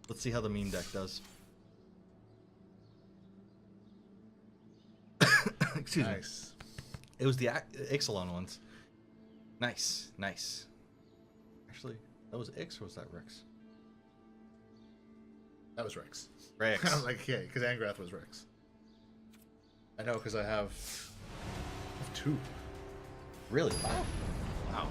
Let's see how the meme deck does. Excuse me. It was the Ixalan ones. Nice. Actually, that was Ix or was that Rex? That was Rex. Rex. I was like, yeah, because Angrath was Rex. I know, because I have 2. Really? Wow.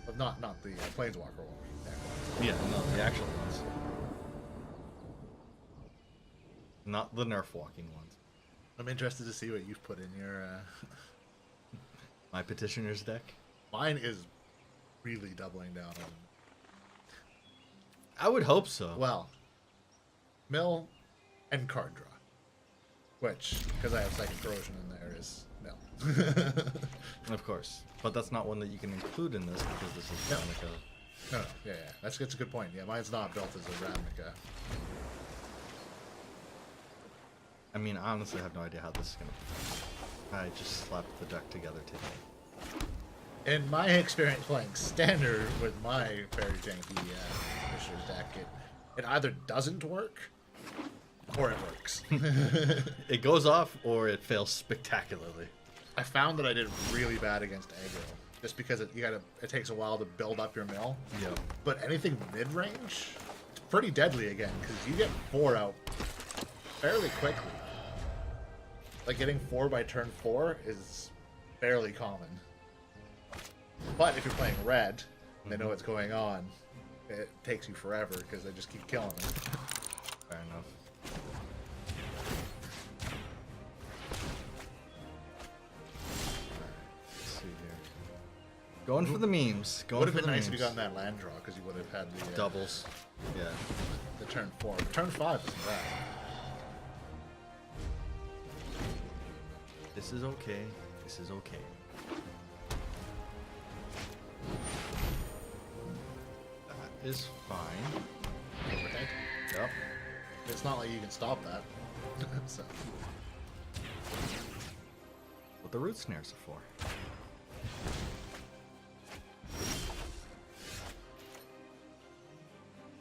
But not the Planeswalker one. Yeah, no, the actual ones. Not the nerf walking ones. I'm interested to see what you've put in your... My Petitioners deck? Mine is really doubling down on... I would hope so. Well, mill and card draw. Which, because I have Psychic Corrosion in there, is mill. Of course. But that's not one that you can include in this because this is Ravnica. No, yeah. That's a good point. Yeah, mine's not built as a Ravnica. I mean, I honestly have no idea how this is going to... I just slapped the deck together today. In my experience playing Standard with my very janky Petitioners deck, it either doesn't work or it works. It goes off or it fails spectacularly. I found that I did really bad against aggro, just because it takes a while to build up your mill. Yeah. But anything mid-range, it's pretty deadly again, because you get 4 out fairly quickly. Like, getting 4 by turn 4 is fairly common. But if you're playing red, they know what's going on, it takes you forever, because they just keep killing them. Fair enough. Let's see here. Going for the memes. Would have been nice if you got that land draw, because you would have had the... doubles. Yeah. The turn 4. Turn 5 isn't bad. This is okay. This is okay. That is fine. Overhead. Yep. It's not like you can stop that. So. What the root snares are for.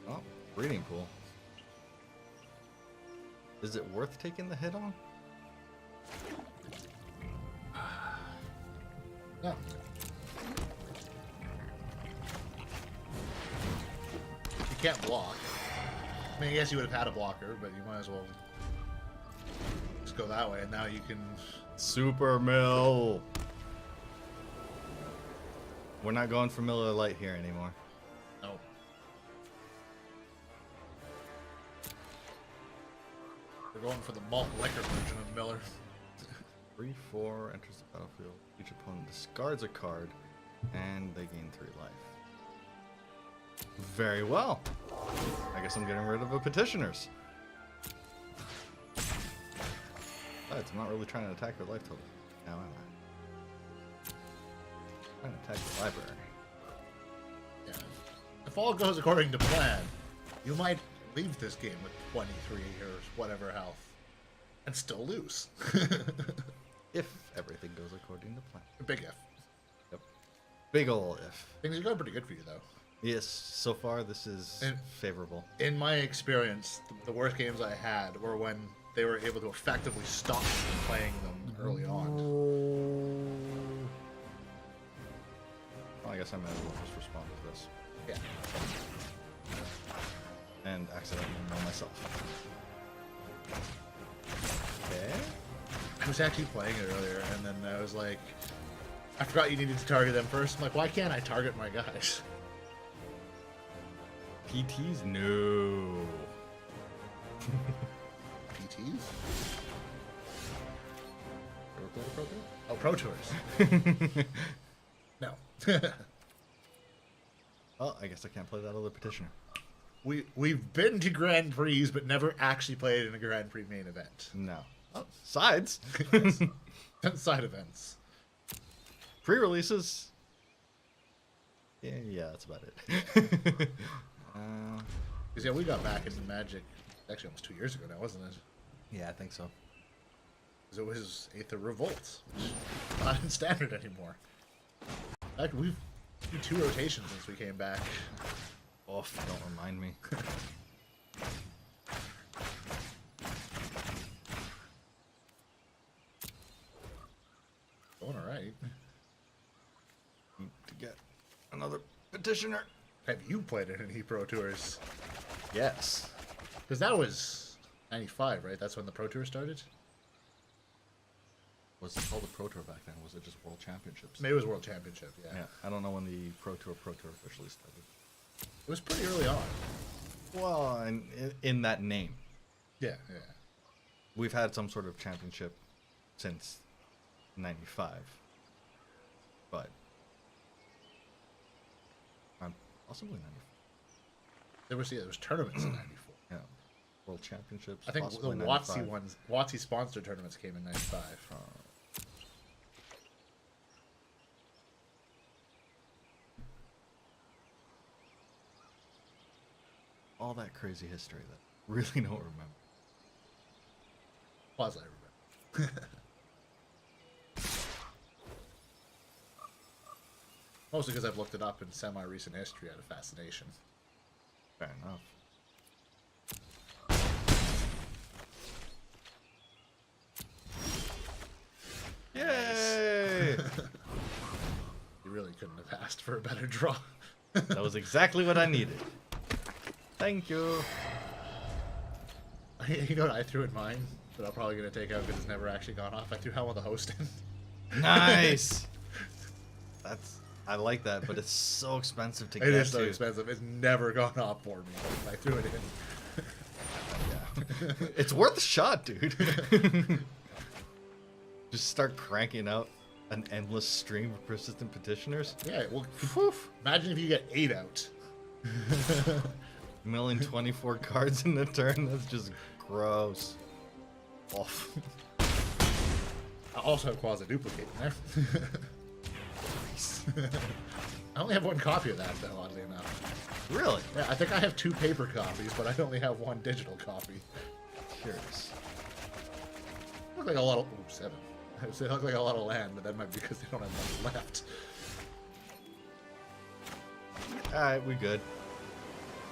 Oh, breeding pool. Is it worth taking the hit on? No. You can't block. I mean, I guess you would have had a blocker, but you might as well just go that way, and now you can... Super Mill! We're not going for Miller Lite here anymore. No. We're going for the malt liquor version of Miller. 3/4 enters the battlefield. Each opponent discards a card, and they gain 3 life. Very well. I guess I'm getting rid of a Petitioners. Besides, I'm not really trying to attack their life total. Now am I? I'm trying to attack the library. Yeah. If all goes according to plan, you might leave this game with 23 or whatever health, and still lose. If everything goes according to plan. Big if. Yep. Big ol' if. Things are going pretty good for you, though. Yes, so far this is favorable. In my experience, the worst games I had were when they were able to effectively stop me from playing them early on. Well, I guess I might as well just respond to this. Yeah. And accidentally know myself. Okay. I was actually playing it earlier, and then I was like, I forgot you needed to target them first. I'm like, why can't I target my guys? PTs? No. PTs? Pro Oh, Pro Tours. No. Well, I guess I can't play that other Petitioner. We've been to Grand Prix, but never actually played in a Grand Prix main event. No. Oh, sides. Side events. Pre-releases. Yeah, that's about it. Because yeah, we got back into Magic actually almost 2 years ago now, wasn't it? Yeah, I think so. Because it was Aether Revolt, which is not in Standard anymore. In fact, 2 rotations since we came back. Oof, don't remind me. Going alright. Need to get another petitioner. Have you played it in Heat Pro Tours? Yes. Because that was 95, right? That's when the Pro Tour started? Was it called the Pro Tour back then? Was it just World Championships? Maybe it was World Championship, yeah. Yeah, I don't know when the Pro Tour officially started. It was pretty early on. Well, in that name. Yeah, yeah. We've had some sort of championship since 95. But possibly 94. There was tournaments in 94. Yeah. World Championships. I think the possibly WotC 95. ones, WotC sponsored tournaments came in 95. All that crazy history that I really don't remember. Quasi remember. Mostly because I've looked it up in semi-recent history out of fascination. Fair enough. Yay! You really couldn't have asked for a better draw. That was exactly what I needed. Thank you. You know what I threw in mine that I'm probably going to take out because it's never actually gone off? I threw Helm of the Host in. Nice! I like that, but it's so expensive to get to. It is so expensive. It's never gone off for me. I threw it in. Yeah. It's worth a shot, dude. Just start cranking out an endless stream of persistent petitioners. Yeah, well, whew, imagine if you get 8 out. Milling 24 cards in the turn. That's just gross. Off. I also have Quasi Duplicate in there. Nice. I only have 1 copy of that, though, oddly enough. Really? Yeah, I think I have 2 paper copies, but I only have 1 digital copy. Curious. Look like a lot of... Ooh, 7. I would say it looked like a lot of land, but that might be because they don't have much left. Alright, we good.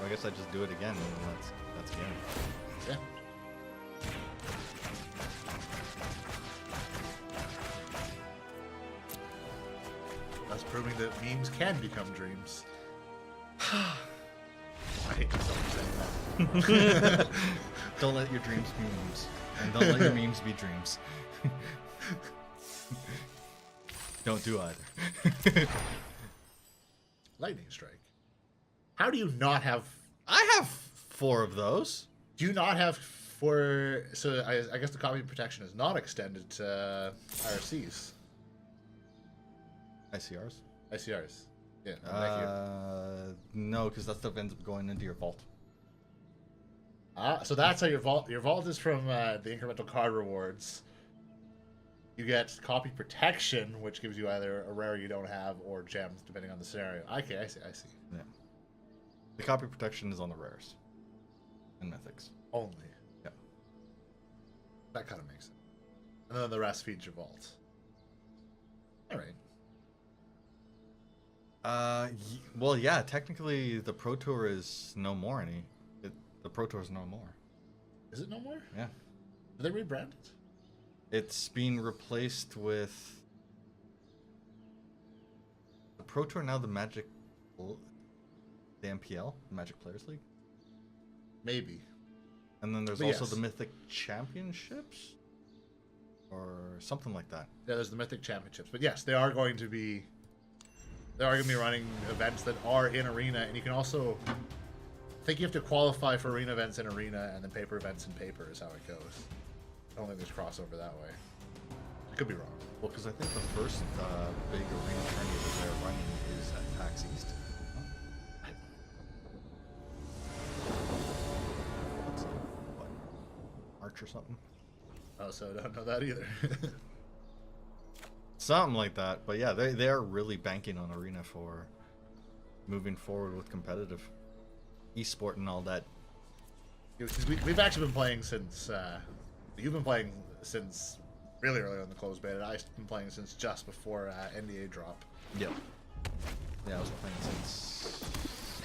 I guess I just do it again, and that's game. Yeah. That's proving that memes can become dreams. I hate myself for saying that. Don't let your dreams be memes. And don't let your memes be dreams. Don't do either. Lightning Strike. How do you not have... I have 4 of those. Do you not have 4... So I guess the copy protection is not extended to IRCs. ICRs? ICRs. Yeah. Thank you. No, because that stuff ends up going into your vault. So that's how your vault is from the incremental card rewards. You get copy protection, which gives you either a rare you don't have or gems, depending on the scenario. Okay, I see. Yeah. The copy protection is on the rares and mythics. Only. Yeah. That kind of makes sense. And then the rest feeds your vault. All right. Well, yeah. Technically, the Pro Tour is no more. The Pro Tour is no more. Is it no more? Yeah. Did they rebrand it? It's being replaced with the Pro Tour now. The Magic, the MPL, the Magic Players League. Maybe. And then there's But also yes. the Mythic Championships, or something like that. Yeah, there's the Mythic Championships. But yes, they are going to be running events that are in Arena, and you can also... I think you have to qualify for Arena events in Arena, and then paper events in paper is how it goes. I don't think there's crossover that way. I could be wrong. Well, because I think the first big Arena tournament that they're running is at PAX East. Huh? What's it? What? March or something? Oh, so I don't know that either. Something like that. But yeah, they are really banking on Arena for moving forward with competitive esport and all that. We've actually been playing since... you've been playing since really early on the closed beta. I've been playing since just before NDA drop. Yep. Yeah, I was playing since.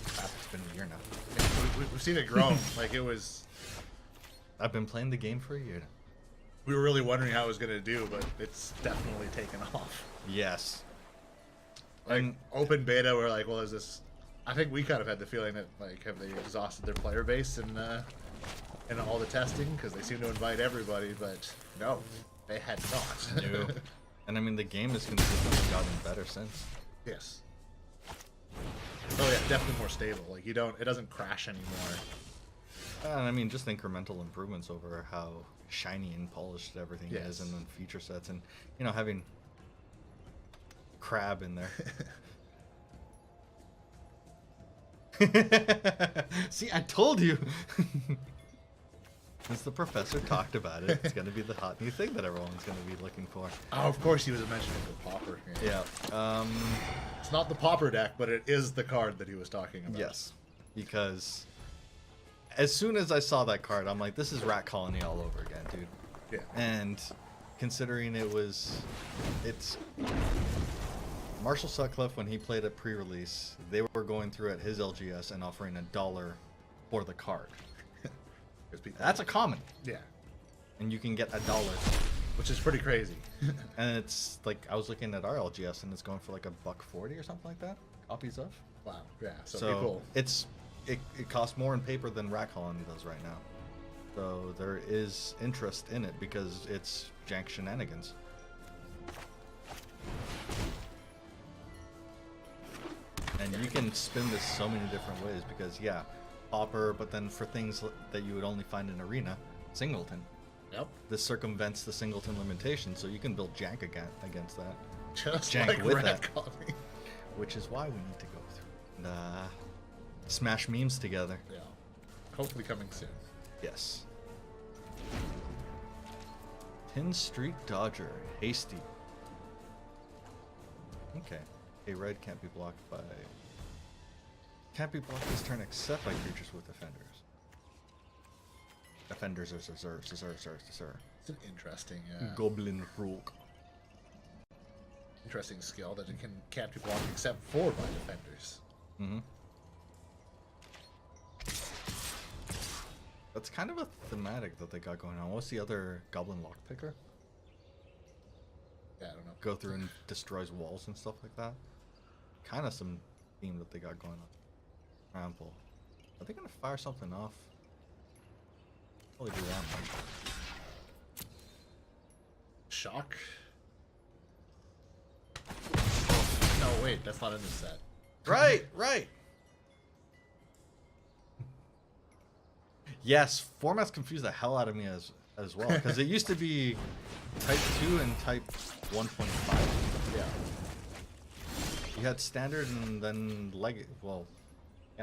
Crap, it's been a year now. Yeah, we've seen it grow. Like it was. I've been playing the game for a year now. We were really wondering how it was going to do, but it's definitely taken off. Yes. Like And open beta, we're like, well, is this? I think we kind of had the feeling that like, have they exhausted their player base in all the testing because they seem to invite everybody, but no, they had not. no. And I mean, the game has consistently gotten better since. Yes. Oh yeah, definitely more stable. Like it doesn't crash anymore. And I mean, just incremental improvements over how shiny and polished everything is, and then feature sets, and you know, having crab in there. See, I told you. Since the professor talked about it, it's going to be the hot new thing that everyone's going to be looking for. Oh, of course he was mentioning the Pauper. Yeah. It's not the Pauper deck, but it is the card that he was talking about. Yes, because as soon as I saw that card, I'm like, this is Rat Colony all over again, dude. Yeah. And considering it's Marshall Sutcliffe, when he played at pre-release, they were going through at his LGS and offering $1 for the card. That's a common. Yeah. And you can get $1. Which is pretty crazy. And it's like, I was looking at our LGS and it's going for like $1.40 or something like that. Copies of. Wow. Yeah. So, So it costs more in paper than Rat Colony does right now. So there is interest in it because it's jank shenanigans. And you can spin this so many different ways because, yeah, Pauper, but then for things that you would only find in Arena, Singleton. Yep. This circumvents the Singleton limitation, so you can build jank against that. Just jank like with Rat that. Colony. Which is why we need to go through and smash memes together. Yeah. Hopefully coming soon. Yes. 10 Street Dodger, Hasty. Okay. A red can't be blocked this turn except by creatures with defenders. Defenders are sir. It's an interesting Goblin Rogue. interesting skill that it can't be blocked except for by defenders. Mm-hmm. That's kind of a thematic that they got going on. What's the other Goblin Lockpicker? Yeah, I don't know. Go through and destroys walls and stuff like that. Kind of some theme that they got going on. Trample. Are they gonna fire something off? Probably do that much. Shock? Oh, no, wait, that's not in the set. Right. Yes, formats confuse the hell out of me as well, because it used to be Type 2 and Type 1.5. Yeah. You had Standard and then Legacy.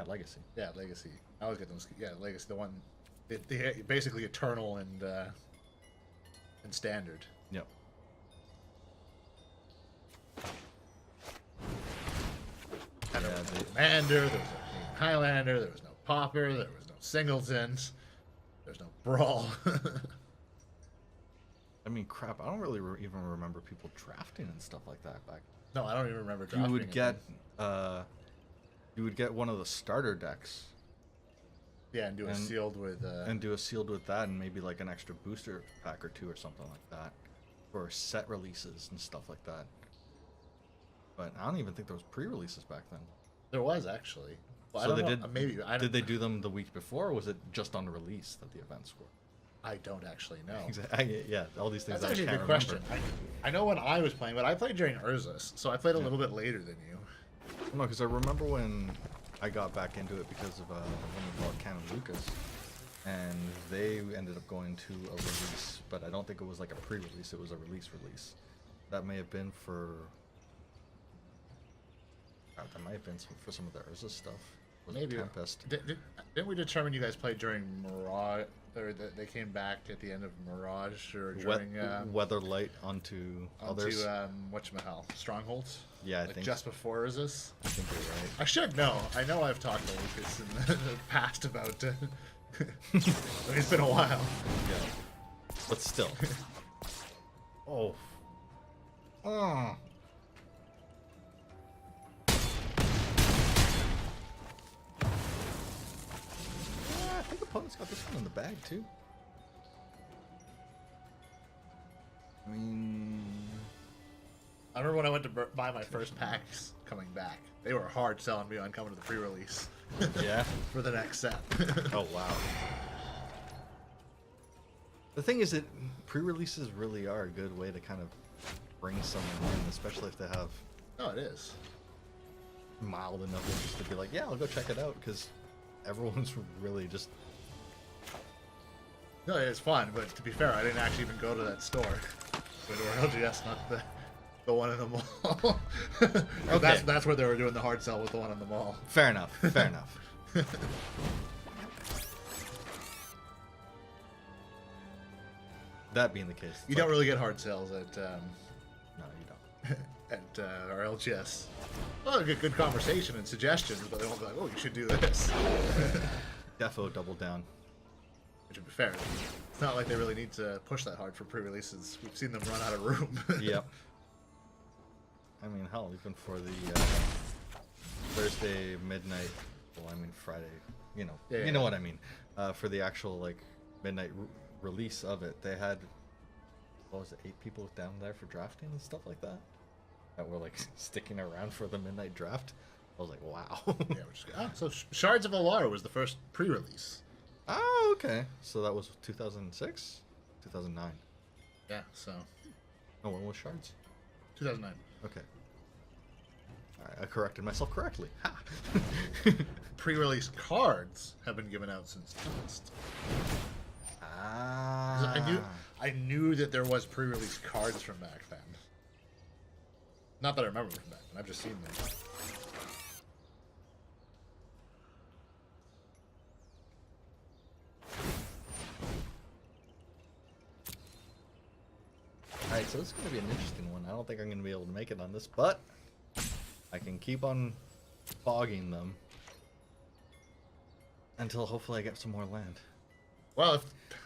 Legacy. Yeah, Legacy. I always get them. Yeah, Legacy. The one, they basically Eternal and Standard. Yep. And there was no Commander, there was no Highlander, there was no Pauper, there was no Singletons, there's no Brawl. I mean, crap. I don't really even remember people drafting and stuff like that back. No, I don't even remember drafting. You would get one of the starter decks. Yeah, and do a sealed with. And do a sealed with that, and maybe like an extra booster pack or two or something like that, for set releases and stuff like that. But I don't even think there was pre-releases back then. There was actually. Well, So I don't they know. did. Maybe. Did they do them the week before, or was it just on release that the events were? I don't actually know. Exactly. Yeah, all these things. That's actually a good question. I know when I was playing, but I played during Urzus, so I played a little bit later than you. No, because I remember when I got back into it because of one called Canon Lucas, and they ended up going to a release, but I don't think it was like a pre-release. It was a release. That may have been for. That might have been for some of the Urza stuff. Was it Maybe. Tempest? Didn't we determine you guys played during Mirage? Or they came back at the end of Mirage, or during Weatherlight onto others. whatchamahal, Strongholds? Yeah, I like think just before Urzus? I think you're right. I should know. I know I've talked to Lucas in the past about. It's been a while. Yeah, but still. Oh. it's got this one in the bag too. I mean, I remember when I went to buy my first packs coming back. They were hard selling me on coming to the pre-release. yeah. For the next set. Oh wow. The thing is that pre-releases really are a good way to kind of bring someone in, especially if they have Oh, it is. mild enough interest to be like, yeah, I'll go check it out, because everyone's really just... No, it's fun, but to be fair, I didn't actually even go to that store. Go to our LGS, not the one in the mall. Okay. That's where they were doing the hard sell, with the one in the mall. Fair enough, fair enough. That being the case... You don't really get hard sales at No, you don't. at our LGS. Well, get good conversation and suggestions, but they won't be like, "Oh, you should do this." Defo double down. Which, to be fair, it's not like they really need to push that hard for pre-releases. We've seen them run out of room. Yep. I mean, hell, even for the Thursday midnight, well, I mean Friday, you know, Yeah, you know yeah. what I mean. For the actual like midnight release of it, they had, what was it, 8 people down there for drafting and stuff like that, that were like sticking around for the midnight draft. I was like, wow. Yeah, so Shards of Alar was the first pre-release. Oh, okay. So that was 2006, 2009. Yeah, so Oh, when was Shards? 2009. Okay. All right, I corrected myself correctly. Ha! Pre-release cards have been given out since Tempest. Ah. I knew that there was pre-release cards from back then. Not that I remember from back then. I've just seen them. Alright, so this is going to be an interesting one. I don't think I'm going to be able to make it on this, but I can keep on fogging them until hopefully I get some more land. Well,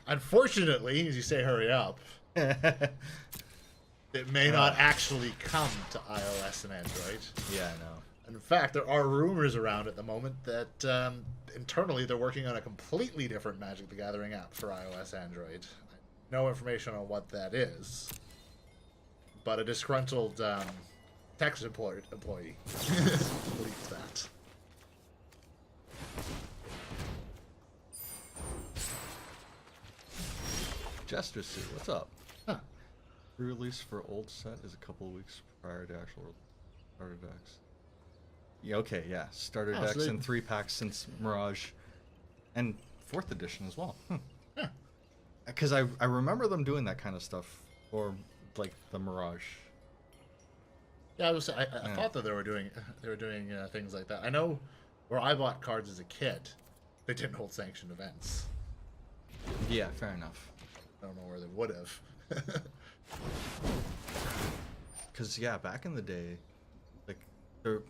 unfortunately, as you say, hurry up. It may not actually come to iOS and Android. Yeah, I know. In fact, there are rumors around at the moment that internally they're working on a completely different Magic the Gathering app for iOS Android. No information on what that is, but a disgruntled tax employee believes that. Jester Suit, what's up? Huh. Release for old set is a couple of weeks prior to actual starter decks. Yeah, okay, yeah. Starter Oh, so decks they- and 3 packs since Mirage. And 4th edition as well. Yeah. Because I remember them doing that kind of stuff. Or, like, the Mirage. Yeah, I thought that they were doing things like that. I know where I bought cards as a kid, they didn't hold sanctioned events. Yeah, fair enough. I don't know where they would have. Because, yeah, back in the day, like, the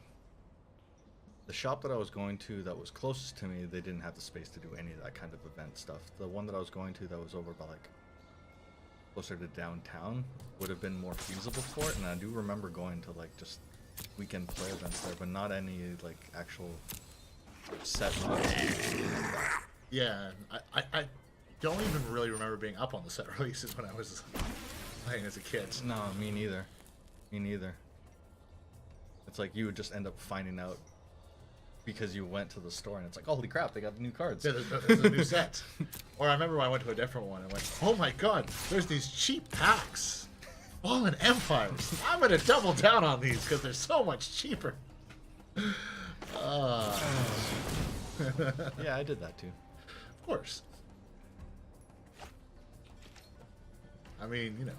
shop that I was going to that was closest to me, they didn't have the space to do any of that kind of event stuff. The one that I was going to that was over by, like, closer to downtown would have been more feasible for it, and I do remember going to, like, just weekend play events there, but not any, like, actual set releases. Yeah, I don't even really remember being up on the set releases when I was playing as a kid. No, me neither. Me neither. It's like you would just end up finding out because you went to the store and it's like, holy crap, they got the new cards. Yeah, there's a new set. Or I remember when I went to a different one and went, oh my god, there's these cheap packs. Fallen Empires. I'm going to double down on these because they're so much cheaper. Yeah, I did that too. Of course. I mean, you know,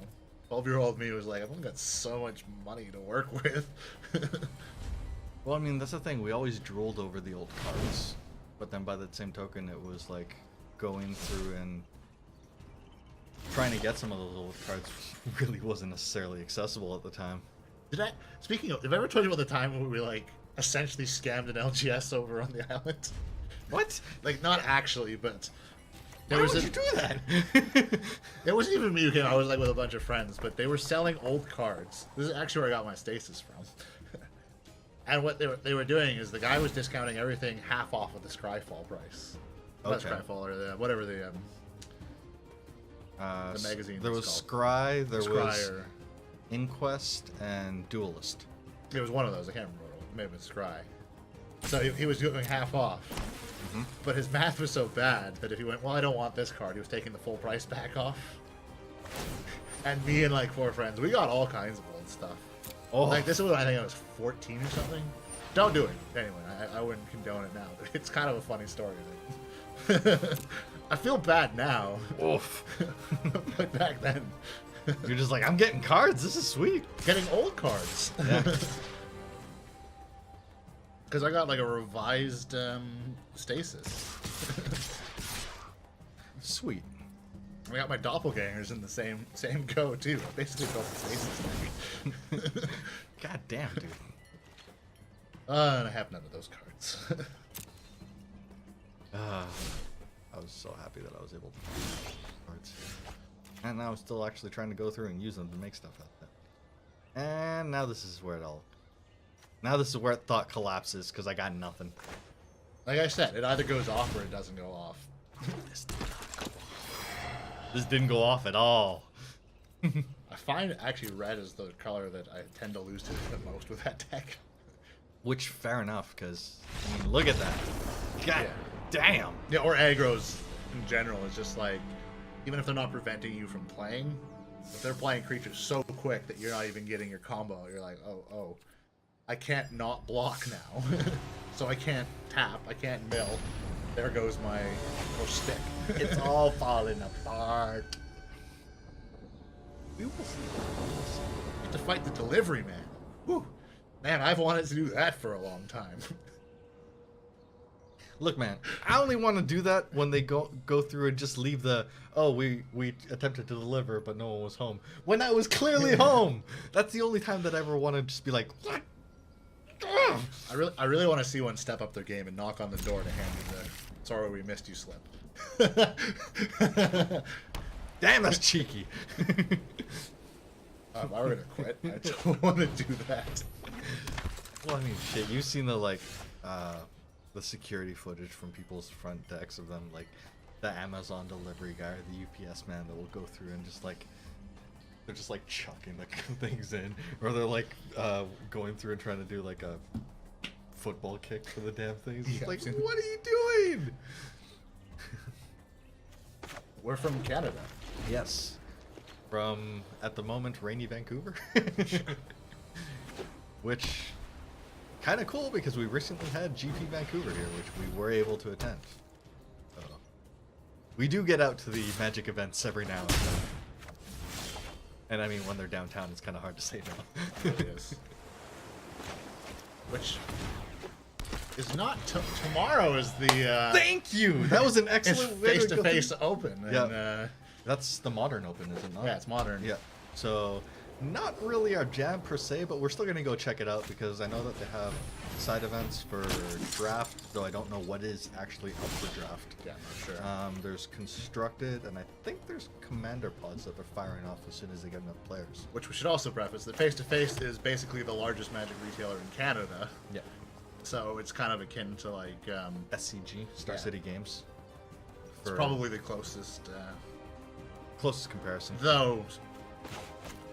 12-year-old me was like, I've only got so much money to work with. Well, I mean, that's the thing. We always drooled over the old cards, but then by the same token, it was like going through and trying to get some of those old cards really wasn't necessarily accessible at the time. Speaking of, have I ever told you about the time when we, like, essentially scammed an LGS over on the island? What? Like, not actually, but... Why would you do that? It wasn't even me who came. I was like with a bunch of friends, but they were selling old cards. This is actually where I got my stasis from. And what they were doing is the guy was discounting everything half off of the Scryfall price. Not Okay. Scryfall or whatever the magazine. There was called. Scry, there Scry was or Inquest, and Duelist. it was one of those. I can't remember. It may have been Scry. So he was doing half off, but his math was so bad that if he went, well, I don't want this card, he was taking the full price back off. And me and like 4 friends, we got all kinds of old stuff. Oh, Like this was, I think I was 14 or something. Don't do it. Anyway, I wouldn't condone it now, but it's kind of a funny story. I feel bad now, oof. but back then, You're just like, I'm getting cards. This is sweet. getting old cards. Yeah. Because I got like a revised Stasis. Sweet. I got my doppelgangers in the same go too. I basically built the Stasis thing. God damn, dude. And I have none of those cards. I was so happy that I was able to use cards. And now I'm still actually trying to go through and use them to make stuff out there. And now this is where it all... Now this is where thought collapses, because I got nothing. Like I said, it either goes off or it doesn't go off. This did not go off. This didn't go off at all. I find actually red is the color that I tend to lose to the most with that deck. Which, fair enough, because, I mean, look at that. God damn. Yeah, or aggros in general is just like, even if they're not preventing you from playing, if they're playing creatures so quick that you're not even getting your combo, you're like, oh, I can't not block now. So I can't tap, I can't mill. There goes my stick. It's all falling apart. We will see. You have to fight the delivery man. Whew. Man, I've wanted to do that for a long time. Look, man, I only want to do that when they go through and just leave the, oh, we attempted to deliver, but no one was home. When I was clearly home! That's the only time that I ever want to just be like, what? I really want to see one step up their game and knock on the door to hand you the sorry we missed you slip. Damn, that's cheeky. If I were gonna quit, I don't want to do that. Well, I mean, shit, you've seen the, like, the security footage from people's front decks of them, like, the Amazon delivery guy or the UPS man that will go through and just, like, they're just, like, chucking the things in. Or they're, like, going through and trying to do, like, a football kick for the damn things. It's Yeah, like, I've seen what are you doing? We're from Canada. Yes. From, at the moment, rainy Vancouver. Which, kind of cool because we recently had GP Vancouver here, which we were able to attend. We do get out to the Magic events every now and then. And I mean, when they're downtown, it's kind of hard to say no. It is. Which is not tomorrow. Is the Thank you. That was an excellent way face to to go face through- open. And, Yeah. That's the Modern Open, is it not? yeah, it's modern. Yeah. So, not really our jam per se, but we're still gonna go check it out because I know that they have side events for draft, though I don't know what is actually up for draft. Yeah, I'm not sure. There's Constructed, and I think there's Commander Pods that they're firing off as soon as they get enough players. Which we should also preface that face to face is basically the largest Magic retailer in Canada. Yeah. So it's kind of akin to like SCG, Star Yeah. City Games. it's For probably the closest. closest comparison. Though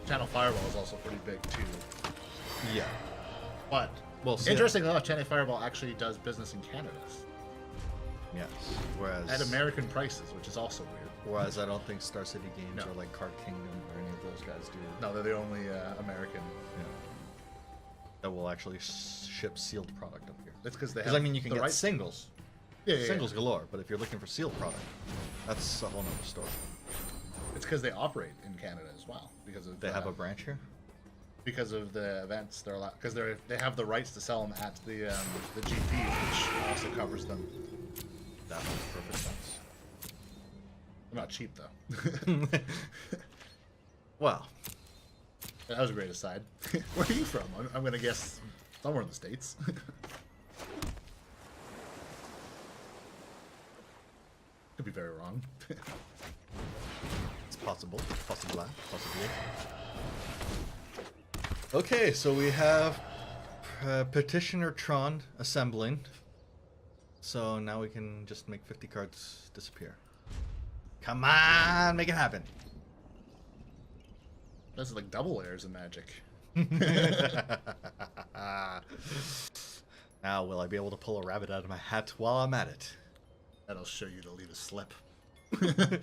Channel Fireball is also pretty big too. Yeah. But Well, see, interesting enough, Channel Fireball actually does business in Canada yes. Whereas at American prices, which is also weird. Whereas I don't think Star City Games No. or like Card Kingdom or any of those guys do. No, they're the only American. Yeah. That will actually ship sealed product up here. That's because they have. Because I mean, you can the get rights. singles, Yeah. singles galore. But if you're looking for sealed product, that's a whole nother story. It's because they operate in Canada as well because of They have a branch here. because of the events they're allowed because they have the rights to sell them at the GP, which also covers them. That makes perfect sense. They're not cheap though. Well, That was a great aside. Where are you from? I'm gonna guess somewhere in the States. Could be very wrong. it's possible. Possibly. Okay, so we have Petitioner-Tron Assembling. So now we can just make 50 cards disappear. Come on, make it happen. That's like double layers of magic. Now, will I be able to pull a rabbit out of my hat while I'm at it? That'll show you to leave a slip. What?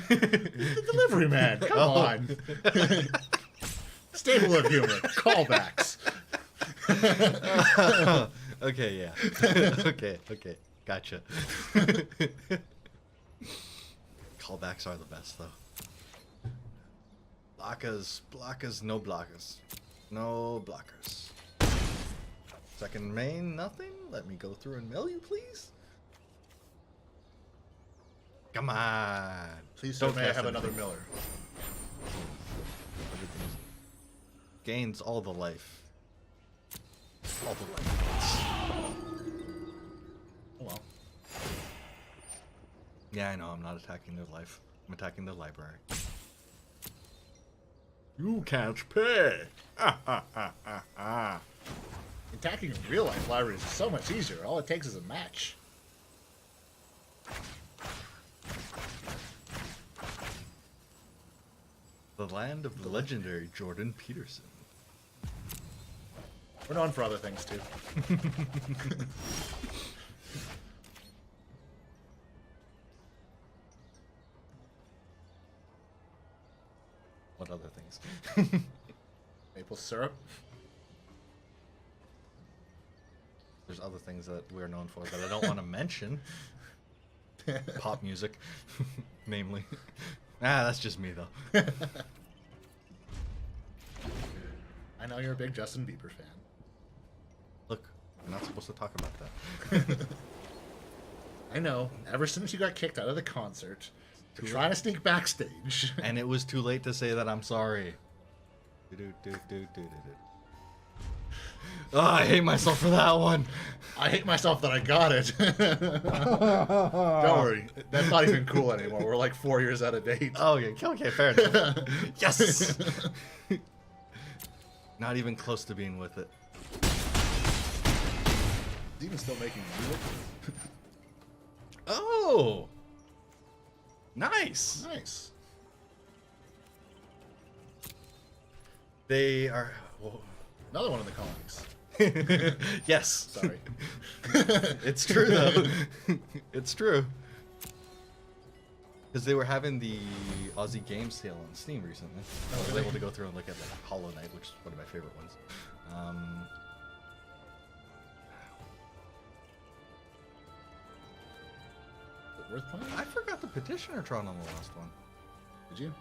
The delivery man, come on. Stable of humor, callbacks. Okay, yeah. Okay, gotcha. Callbacks are the best, though. Blockers, no blockers. No blockers. Second main, nothing? Let me go through and mill you, please? Come on. Please sir, may I cast have anything. another Miller. Everything's gains all the life. All the life. Oh well. Yeah, I know, I'm not attacking their life. I'm attacking their library. You can't pay. Attacking real life libraries is so much easier. All it takes is a match. The land of the legendary Jordan Peterson. We're known for other things too. What other things? Maple syrup. There's other things that we're known for that I don't want to mention. Pop music, namely. That's just me, though. I know you're a big Justin Bieber fan. Look, we're not supposed to talk about that. I know. Ever since you got kicked out of the concert, you're trying to sneak backstage. And it was too late to say that I'm sorry. Oh, I hate myself for that one. I hate myself that I got it. Don't worry. That's not even cool anymore. We're like 4 years out of date. Oh, okay, fair enough. Yes! Not even close to being with it. Is he even still making music? Oh! Nice! Nice. They are... Well, Another one of the colonies. yes. Sorry. It's true, though. It's true. Because they were having the Aussie Games sale on Steam recently. I was able to go through and look at like Hollow Knight, which is one of my favorite ones. Is it worth playing? I forgot the Petitioner-Tron on the last one. Did you?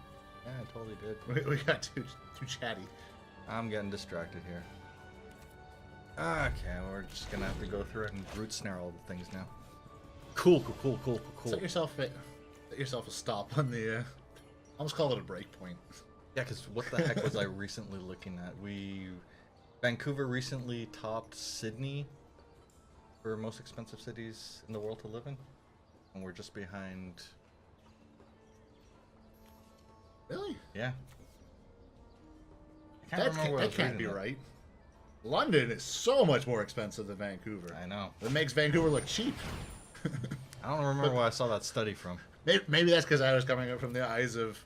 Yeah, I totally did. We got too chatty. I'm getting distracted here. Okay, we're just gonna have to go through it and root snare all the things now. Cool. Set yourself a stop on the. Almost call it a break point. Yeah, because what the heck was I recently looking at? Vancouver recently topped Sydney for most expensive cities in the world to live in, and we're just behind. Really? Yeah. I can't remember where I That was can't reading be it. right. London is so much more expensive than Vancouver. I know. That makes Vancouver look cheap. I don't remember where I saw that study from. Maybe that's because I was coming up from the eyes of,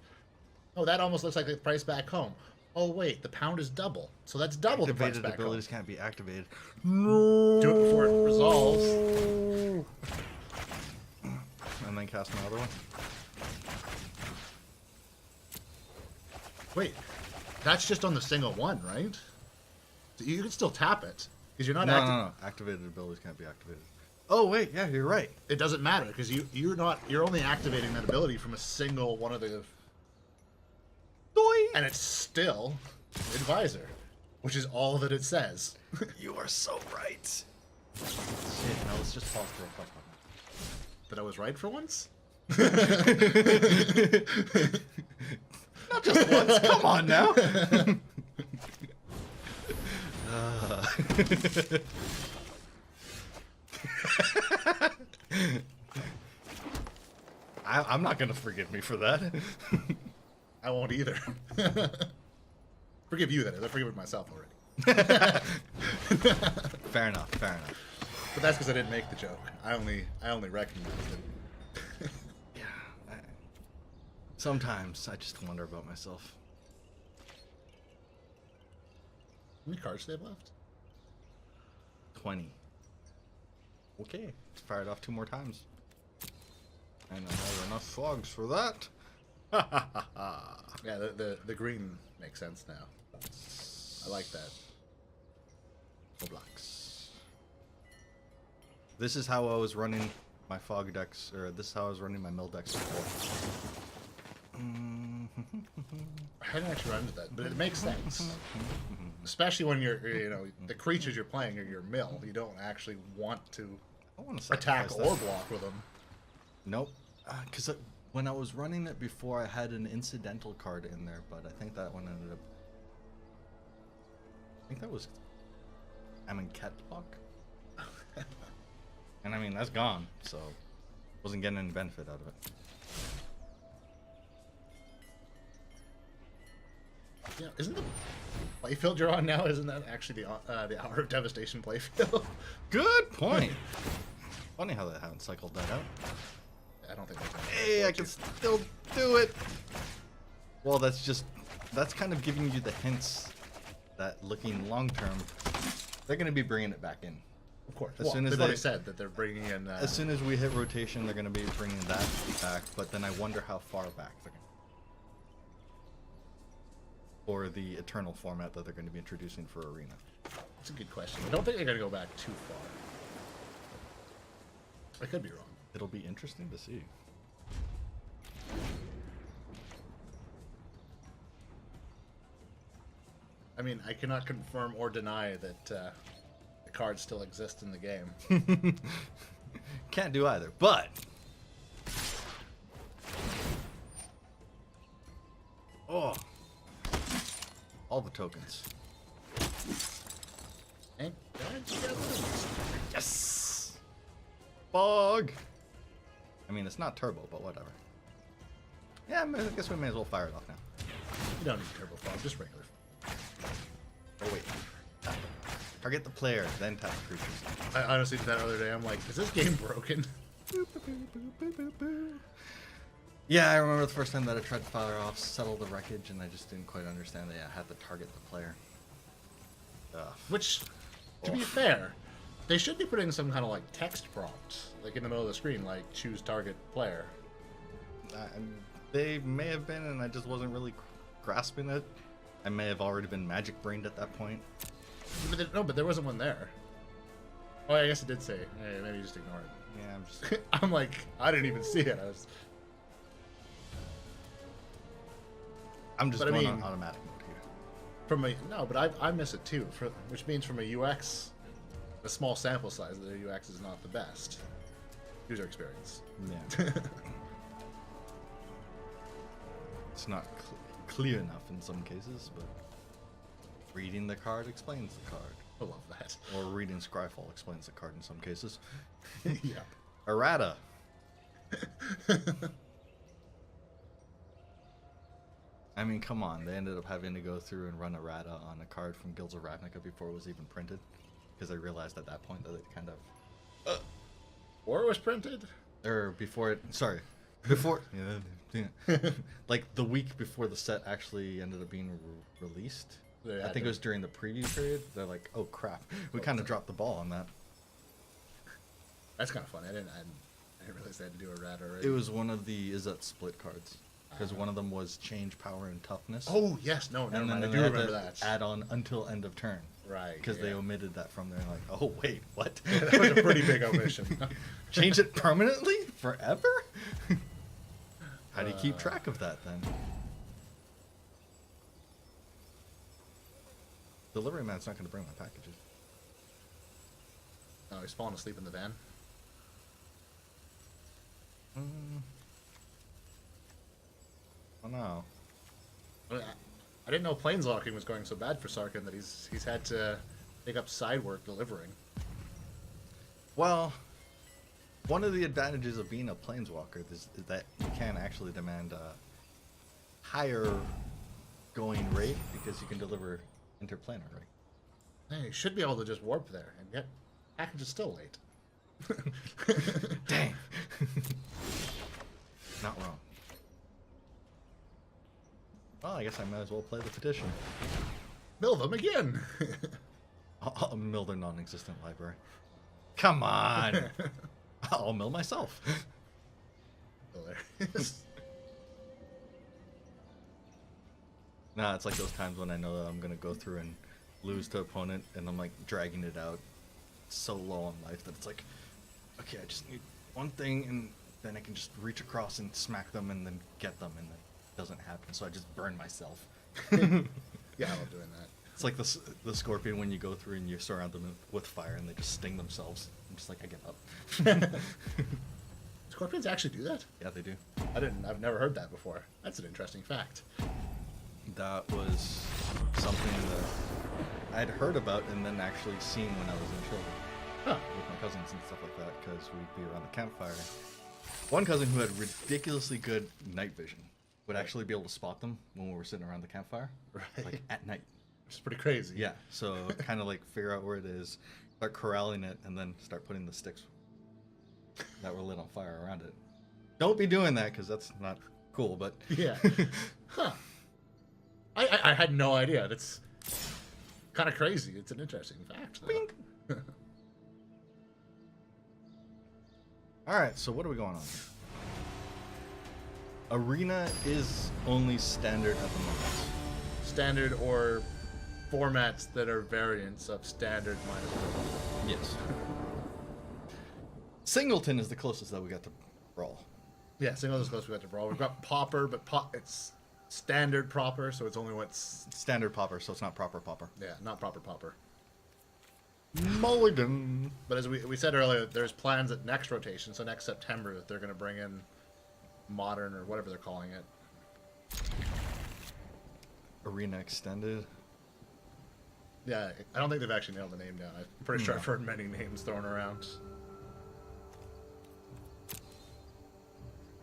oh, that almost looks like the price back home. Oh wait, the pound is double, so that's double the price Activated back home. abilities can't be activated. Do it before it resolves. And then cast my other one. Wait, that's just on the single one, right? So you can still tap it because you're not No. Activated abilities can't be activated. Oh wait, yeah, you're right. It doesn't matter because you're only activating that ability from a single one of the. And it's still advisor, which is all that it says. You are so right. Shit, now let's just pause for a fuck. That I was right for once. Not just once. Come on now. I'm not gonna forgive me for that. I won't either. Forgive you, that is. I forgive myself already. Fair enough. But that's because I didn't make the joke. I only recognized it. Yeah. Sometimes I just wonder about myself. How many cards do they have left? 20. Okay. Let's fire it off 2 more times. And I have enough frogs for that. Yeah, the green makes sense now. I like that. Blocks. This is how I was running my fog decks, or this is how I was running my mill decks before. I hadn't actually run into that, but it makes sense. Especially when you're, the creatures you're playing are your mill. You don't actually want to I want to attack or block with them. Nope. Because when I was running it before, I had an incidental card in there, but I think that one ended up... I think that was... Cat block? And I mean, that's gone, so... Wasn't getting any benefit out of it. Yeah, isn't the playfield you're on now, isn't that actually the Hour of Devastation playfield? Good point! Funny how they haven't cycled that out. I don't think Hey, I can still do it! Well, that's kind of giving you the hints that looking long term, they're going to be bringing it back in. Of course. As soon as they've they already said that they're bringing in... as soon as we hit rotation, they're going to be bringing that back, but then I wonder how far back they're going to... Or the Eternal format that they're going to be introducing for Arena. That's a good question. I don't think they're going to go back too far. I could be wrong. It'll be interesting to see. I mean, I cannot confirm or deny that the cards still exist in the game. Can't do either, but... Oh! All the tokens. And guys, you got those. Yes! Fog! I mean, it's not turbo, but whatever. Yeah, I guess we may as well fire it off now. You don't need turbo fog, just regular. Oh, wait. Target the player, then tap the creatures. I honestly did that the other day. I'm like, is this game broken? Yeah, I remember the first time that I tried to fire off, settle the wreckage, and I just didn't quite understand that I had to target the player. Ugh. Which, to be fair, they should be putting some kind of like text prompt, like in the middle of the screen, like choose target player. They may have been, and I just wasn't really grasping it. I may have already been magic brained at that point. But there wasn't one there. Oh, I guess it did say. Hey, maybe just ignore it. Yeah, I'm just... I'm like, I didn't even see it. I'm just But I going mean- on automatic mode here. But I miss it too. Which means from a UX, a small sample size, the UX is not the best user experience. Yeah. It's not clear enough in some cases, but reading the card explains the card. I love that. Or reading Scryfall explains the card in some cases. Yeah. Errata. I mean, come on. They ended up having to go through and run errata on a card from Guilds of Ravnica before it was even printed. Because they realized at that point that it kind of... Or it was printed? Or before it... Sorry. Before... yeah. Like the week before the set actually ended up being released. Yeah, I think it was during the preview period. They're like, oh crap. We kind of dropped the ball on that. That's kind of funny. I didn't realize they had to do a rat already. It was one of the Izzet split cards. Because one of them was change power and toughness. Oh, yes. No, never and mind. I then do they had remember to that. add on until end of turn. Right. Because they omitted that from there. Like, oh, wait, what? That was a pretty big omission. Change it permanently? Forever? How do you keep track of that, then? Delivery man's not going to bring my packages. Oh, he's falling asleep in the van. Oh, no. I didn't know planeswalking was going so bad for Sarkin that he's had to take up side work delivering. Well, one of the advantages of being a planeswalker is that you can actually demand a higher going rate because you can deliver interplanetary. Hey, you should be able to just warp there, and yet package is still late. Dang. Not wrong. Well, I guess I might as well play the petition. Mill them again. I'll mill their non-existent library. Come on. I'll mill myself. Hilarious. Nah, it's like those times when I know that I'm gonna go through and lose to opponent, and I'm like dragging it out so low on life that it's like, okay, I just need one thing, and then I can just reach across and smack them, and then get them, and it doesn't happen. So I just burn myself. Yeah, I love doing that. It's like the scorpion when you go through and you surround them with fire, and they just sting themselves. I'm just like, I give up. Scorpions actually do that? Yeah, they do. I've never heard that before. That's an interesting fact. That was something that I'd heard about and then actually seen when I was in children. Huh. With my cousins and stuff like that, because we'd be around the campfire. One cousin who had ridiculously good night vision would actually be able to spot them when we were sitting around the campfire, Right. like at night. It's pretty crazy. Yeah, so kind of like figure out where it is, start corralling it, and then start putting the sticks that were lit on fire around it. Don't be doing that, because that's not cool, but... Yeah. Huh. I had no idea. That's kind of crazy. It's an interesting fact. Though. Alright, so what are we going on here? Arena is only standard at the moment. Standard or formats that are variants of standard minus one. Yes. Singleton is the closest that we got to Brawl. Yeah, singles is close we got to Brawl. We've got Pauper, but it's standard Pauper, so it's only what's... Standard Popper, so it's not proper Popper. Yeah, not proper Pauper. Mulligan. But as we said earlier, there's plans at next rotation, so next September, that they're going to bring in Modern, or whatever they're calling it. Arena Extended. Yeah, I don't think they've actually nailed the name down. I'm pretty sure I've heard many names thrown around.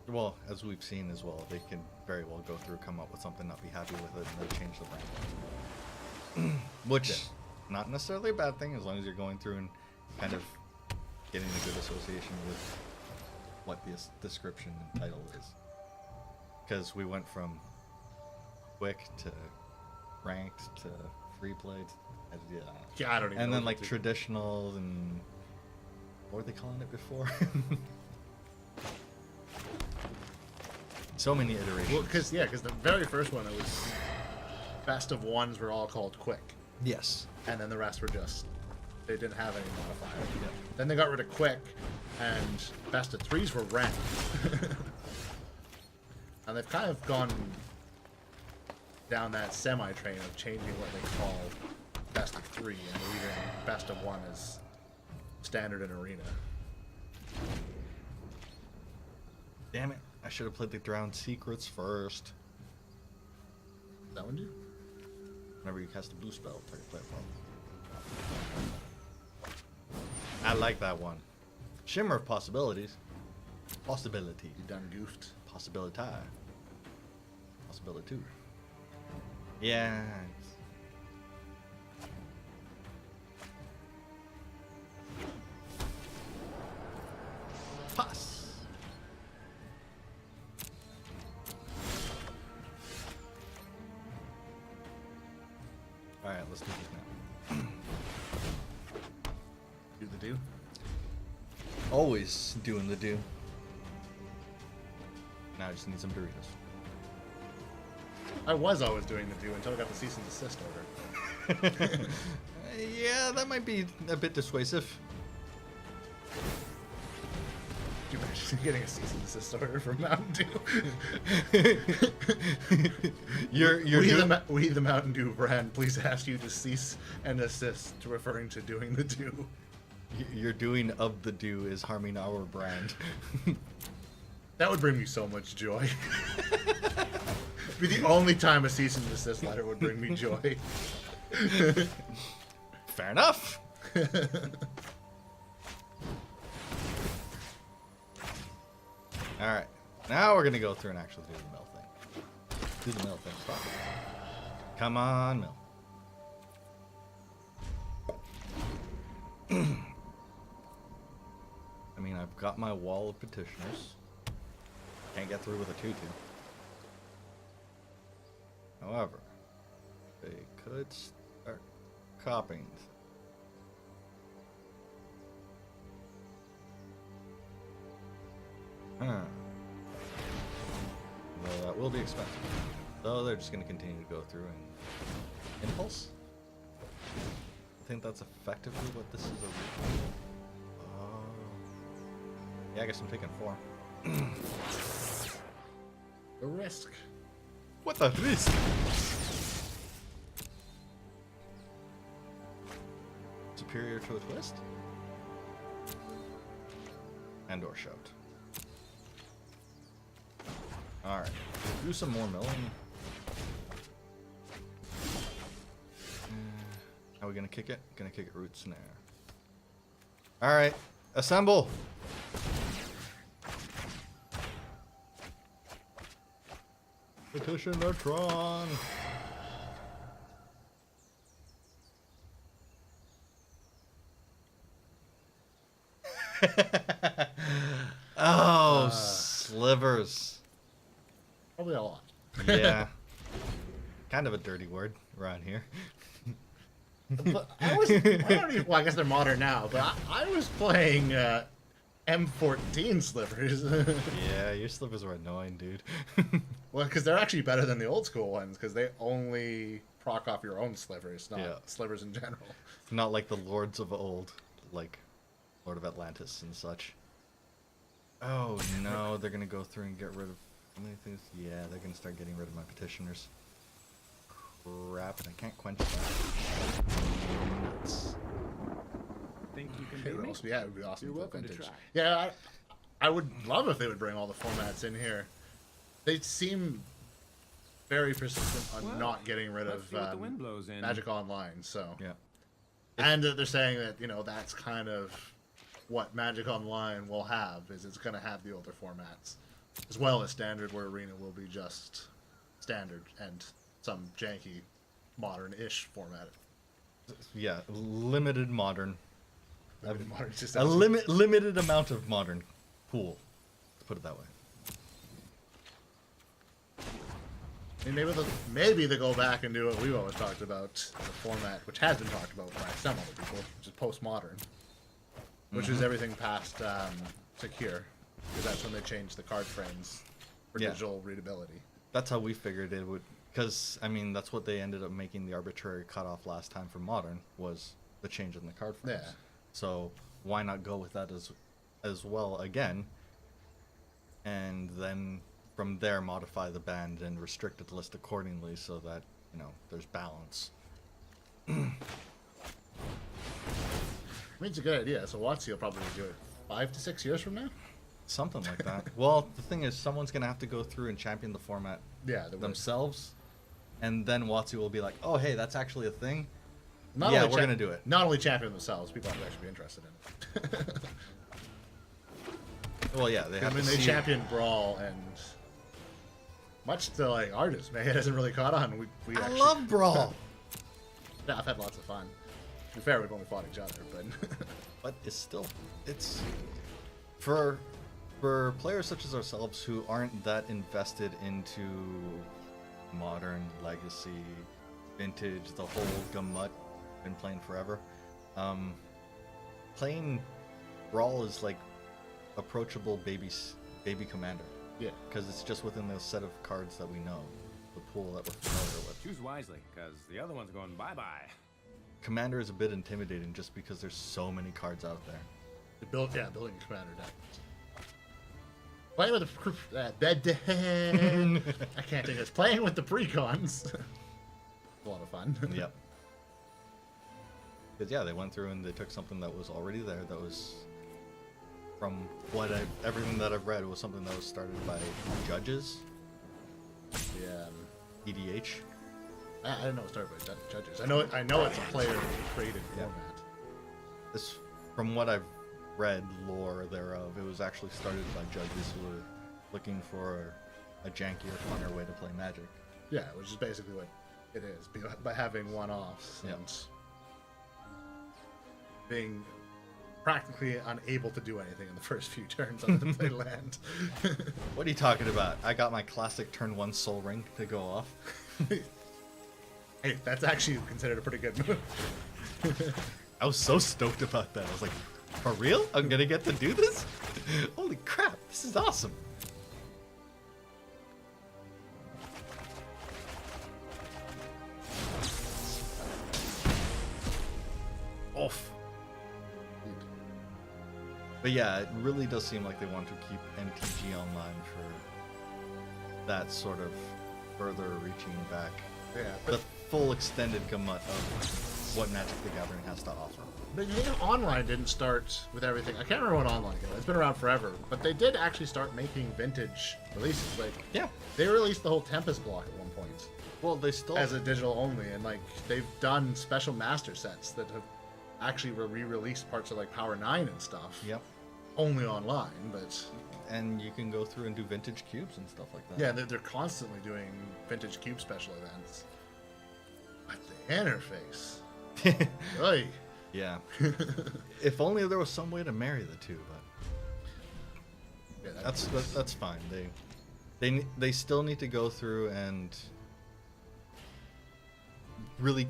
Well, as we've seen as well, they can very well go through, come up with something, not be happy with it, and then change the brand. Which, not necessarily a bad thing, as long as you're going through and kind of getting a good association with what the description and title is. Because we went from quick to ranked to free play. Yeah, I don't even and know then what like to do. traditional and what were they calling it before? So many iterations. Well, because the very first one, it was best of ones were all called quick, Yes. and then the rest were just they didn't have any modifier. Yeah. Then they got rid of quick, and best of threes were ranked. And they've kind of gone down that semi-train of changing what they call best of three and leaving best of one as standard in Arena. Damn it. I should have played the Drowned Secrets first. That one do? Whenever you cast a blue spell, target player problem. I like that one. Shimmer of Possibilities. Possibility. You done goofed. Possibility. Possibility. Yeah. Pass. Alright, let's do this now. Do the do? Always doing the do. Now I just need some Doritos. I was always doing the do until I got the cease and desist order. Yeah, that might be a bit dissuasive. You imagine getting a cease and desist order from Mountain Dew? We the Mountain Dew brand, please ask you to cease and desist referring to doing the do. Your doing of the do is harming our brand. That would bring me so much joy. Be the only time a cease and desist letter would bring me joy. Fair enough. Alright, now we're gonna go through and actually do the mill thing. Do the mill thing properly. Come on, mill. I mean, I've got my wall of petitioners. Can't get through with a 2-2. However, they could start copying. Huh. Well, that will be expensive. So they're just going to continue to go through and impulse. I think that's effectively what this is. Oh. Yeah, I guess I'm taking 4. The risk. What the risk? Superior to a twist? And or shout. Alright. Do some more milling. How are we gonna kick it? Gonna kick it root snare. Alright. Assemble! Petitioner-Tron! Oh, slivers. Probably a lot. Yeah. Kind of a dirty word around here. But I don't even, well, I guess they're modern now, but I was playing M14 slivers. Yeah, your slivers are annoying, dude. Well, because they're actually better than the old school ones, because they only proc off your own slivers, not slivers in general. Not like the lords of old, like Lord of Atlantis and such. Oh no, they're gonna go through and get rid of how many things? Yeah, they're gonna start getting rid of my petitioners. Crap, and I can't quench that. Nuts. Think you can It beat would me? also, yeah, it would be awesome. You're to welcome to vintage. try. Yeah, I would love if they would bring all the formats in here. They seem very persistent on Well, not getting rid let's of see what the wind blows in. Magic Online. So Yeah. and they're saying that that's kind of what Magic Online will have, is it's going to have the older formats as well as standard, where Arena will be just standard and some janky modern-ish format. Yeah, limited modern. Modern just A limited amount of modern pool. Let's put it that way. I mean, maybe they go back and do what we've always talked about, the format, which has been talked about by some other people, which is postmodern, which is everything past Secure, because that's when they changed the card frames for digital readability. That's how we figured it would, because I mean that's what they ended up making the arbitrary cutoff last time for modern, was the change in the card frames. Yeah. So why not go with that as well again, and then from there modify the band and restrict the list accordingly so that there's balance. I mean, it's a good idea. So WotC will probably do it 5 to 6 years from now. Something like that. Well, the thing is, someone's gonna have to go through and champion the format themselves, and then WotC will be like, "Oh, hey, that's actually a thing. Yeah, we're gonna do it." Not only champion themselves, people have to actually be interested in it. Well, yeah, they have to they see. champion Brawl, and much to like artists, man, it hasn't really caught on. We I actually, love Brawl, yeah, I've had lots of fun. To be fair, we've only fought each other, but but it's for players such as ourselves who aren't that invested into modern, legacy, vintage, the whole gamut, been playing forever. Playing Brawl is like approachable baby commander. yeah. Because it's just within the set of cards that we know, the pool that we're familiar with. Choose wisely, because the other one's going bye-bye. Commander is a bit intimidating just because there's so many cards out there. Building a commander deck. Playing with the I can't think of this. Playing with the precons. A lot of fun. Yep. Because yeah, they went through and they took something that was already there, that was, from everything that I've read, it was something that was started by judges, Yeah. EDH. I didn't know it started by judges. I know it's a player created format. This, from what I've read, lore thereof, it was actually started by judges who were looking for a jankier, funner way to play Magic. Yeah, which is basically what it is, by having one-offs Yeah. and being practically unable to do anything in the first few turns other than play land. What are you talking about? I got my classic turn 1 Soul Ring to go off. Hey, that's actually considered a pretty good move. I was so stoked about that. I was like, for real? I'm gonna get to do this? Holy crap, this is awesome. Oof. But yeah, it really does seem like they want to keep MTG online for that sort of further reaching back. Yeah, The full extended gamut of what Magic the Gathering has to offer. but you know, online didn't start with everything. I can't remember when online came. It's been around forever, but they did actually start making vintage releases. Like, Yeah. they released the whole Tempest block at one point Well, they still as a digital only, and like they've done special master sets that have actually re-released parts of like Power 9 and stuff. Yep. Only online, but And you can go through and do vintage cubes and stuff like that. yeah, they're constantly doing vintage cube special events. But the interface, Oy. Yeah. If only there was some way to marry the two, but Yeah, that's fine. They still need to go through and really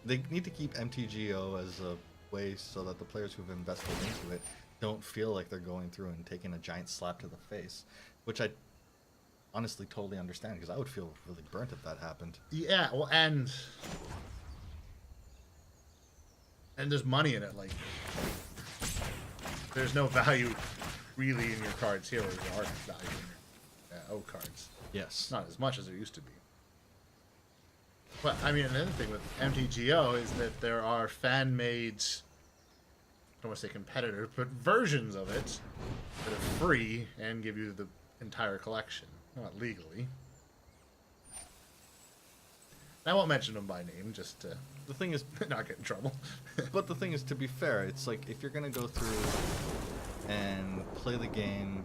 they need to keep MTGO as a way so that the players who've invested into it don't feel like they're going through and taking a giant slap to the face, which I honestly totally understand because I would feel really burnt if that happened. Yeah, well, and there's money in it. Like, there's no value really in your cards here, where there are value in your O cards. Yes. Not as much as there used to be. But I mean, another thing with MTGO is that there are fan-made, I don't want to say competitors, but versions of it that are free and give you the entire collection, not legally. I won't mention them by name, just to The thing is, not get in trouble. but the thing is, to be fair, it's like if you're gonna go through and play the game,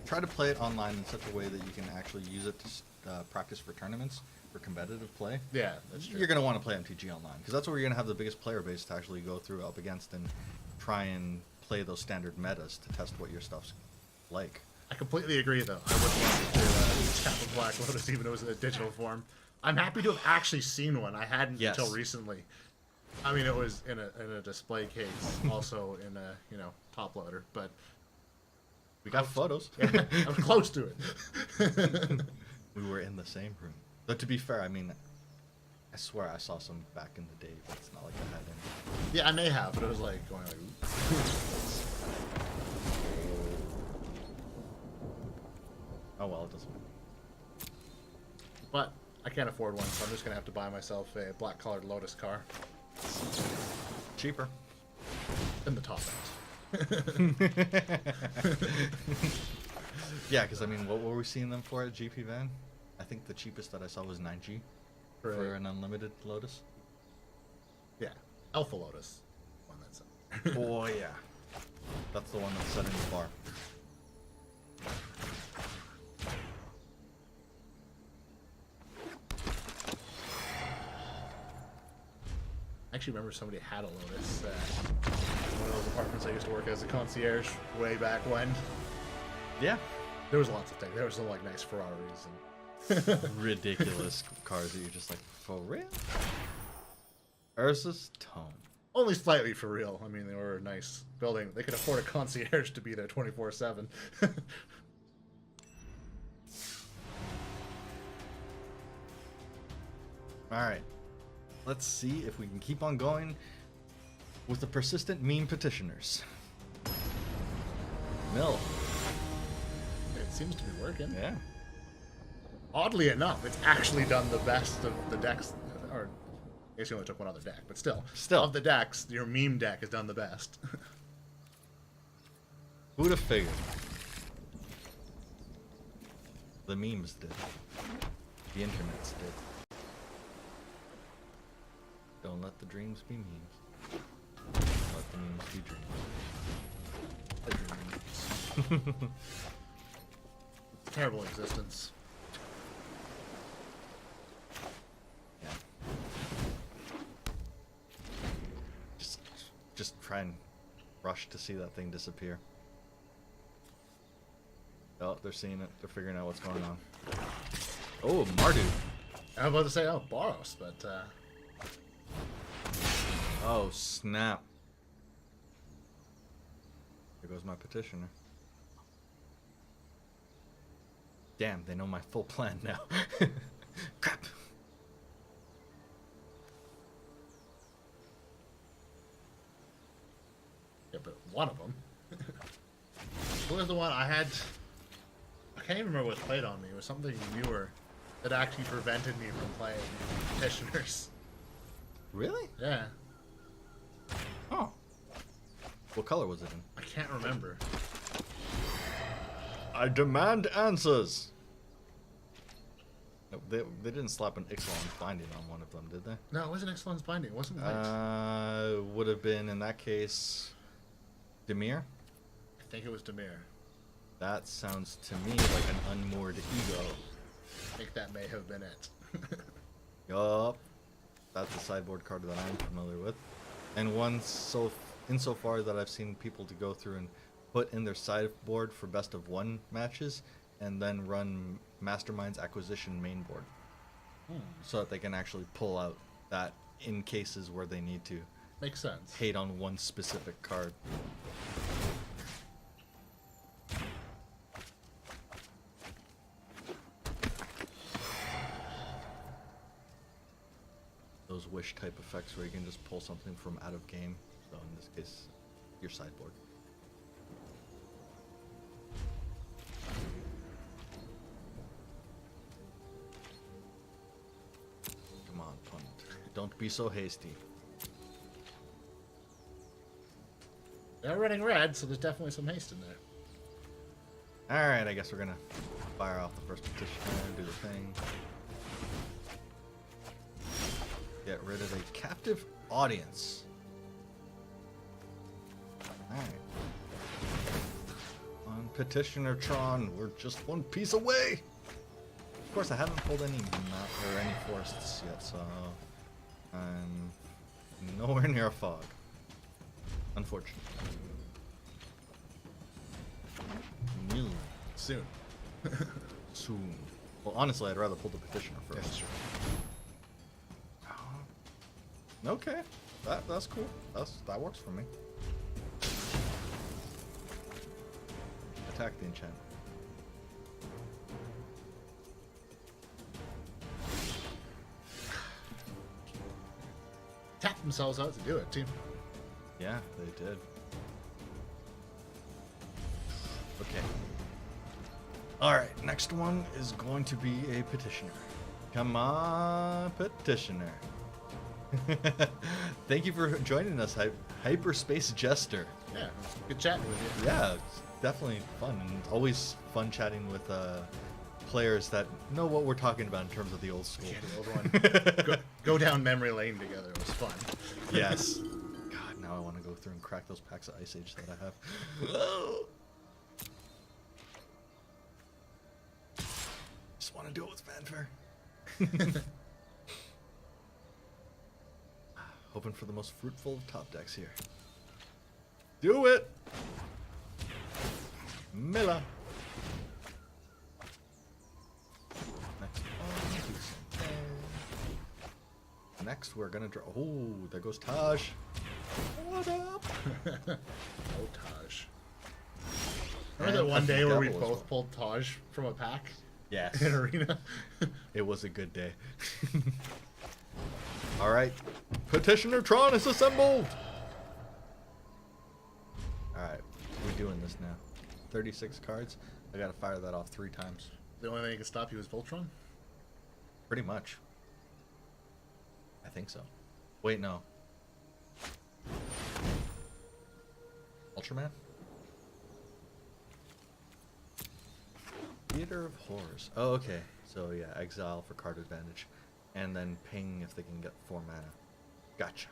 try to play it online in such a way that you can actually use it to practice for tournaments, for competitive play. Yeah, that's true. You're gonna want to play MTG online because that's where you're gonna have the biggest player base to actually go through up against and try and play those standard metas to test what your stuff's like. I completely agree, though. I wouldn't want to tap a Black Lotus even if it was in a digital form. I'm happy to have actually seen one. I hadn't Yes. until recently. I mean, it was in a display case, also in a top loader, but We got photos. I was close to it. We were in the same room. But to be fair, I mean, I swear I saw some back in the day, but it's not like I had any. Yeah, I may have, but it was like going like. Oh well, it doesn't. But I can't afford one, so I'm just gonna have to buy myself a black-colored Lotus car Cheaper. in the top end. Yeah, because I mean, what were we seeing them for at GP Van? I think the cheapest that I saw was 9G for Right. an unlimited Lotus. Yeah, Alpha Lotus. One that's Oh yeah, that's the one that's set in the bar. I actually remember somebody had a Lotus in one of those apartments I used to work as a concierge way back when. Yeah. There was lots of things. There was some like nice Ferraris and Ridiculous cars that you're just like, for real? Ursa's Tome. only slightly for real. I mean, they were a nice building. They could afford a concierge to be there 24/7. Alright. Let's see if we can keep on going with the persistent meme petitioners. Mill. It seems to be working. Yeah. Oddly enough, it's actually done the best of the decks. Or I guess you only took one other deck, but still. Still. Of the decks, your meme deck has done the best. Who'd have figured? The memes did. The internets did. Don't let the dreams be memes. Let the memes be dreams. Terrible existence. Yeah. Just just try and rush to see that thing disappear. Oh, they're seeing it. They're figuring out what's going on. Oh, Mardu. I'm about to say, oh, Boros, but Oh, snap. Here goes my petitioner. Damn, they know my full plan now. Crap. yeah, but one of them. What was the one I had? I can't even remember what played on me. It was something newer that actually prevented me from playing Petitioners. Really? Yeah, Oh. What color was it in? I can't remember. I demand answers. No, they didn't slap an Ixalan binding on one of them, did they? No, it wasn't Excellence Binding. It wasn't white. Would have been, in that case, Demir? I think it was Demir. That sounds to me like an unmoored ego. I think that may have been it. Yup. That's a sideboard card that I'm familiar with. And one insofar that I've seen people to go through and put in their sideboard for best of one matches and then run Mastermind's Acquisition main board. So that they can actually pull out that in cases where they need to Makes sense. hate on one specific card. Those wish type effects where you can just pull something from out of game. So in this case, your sideboard. Come on, punt. Don't be so hasty. They're running red, so there's definitely some haste in there. Alright, I guess we're gonna fire off the first petitioner and do the thing. Get rid of a captive audience. Alright. On Petitioner-Tron, we're just one piece away! Of course, I haven't pulled any map or any forests yet, so I'm nowhere near a fog. Unfortunately. New. Soon. Soon. Well, honestly, I'd rather pull the petitioner first. That's true. Okay, that's cool. That works for me. Attack the enchantment. Tap themselves out to do it, too. Yeah, they did. Okay. Alright, next one is going to be a petitioner. Come on, petitioner. Thank you for joining us, Hyperspace Jester. Yeah, good chatting with you. Yeah, it's definitely fun, and always fun chatting with players that know what we're talking about in terms of the old school. Yeah, the old one. go down memory lane together. It was fun. Yes. God, now I want to go through and crack those packs of Ice Age that I have. Just want to do it with fanfare. Hoping for the most fruitful of top decks here. Do it! Miller. Next one, do something. Next, we're gonna draw. Oh, there goes Taj. What up? Oh, Taj. And Remember that one I day think where that we was both one. pulled Taj from a pack Yes. in Arena? It was a good day. Alright. Petitioner-Tron is assembled! Alright, we're doing this now. 36 cards. I gotta fire that off 3 times. The only thing that can stop you is Voltron? Pretty much. I think so. Wait, no. Ultraman? Theater of Horrors. Oh, okay. So yeah, exile for card advantage. And then ping if they can get 4 mana. Gotcha.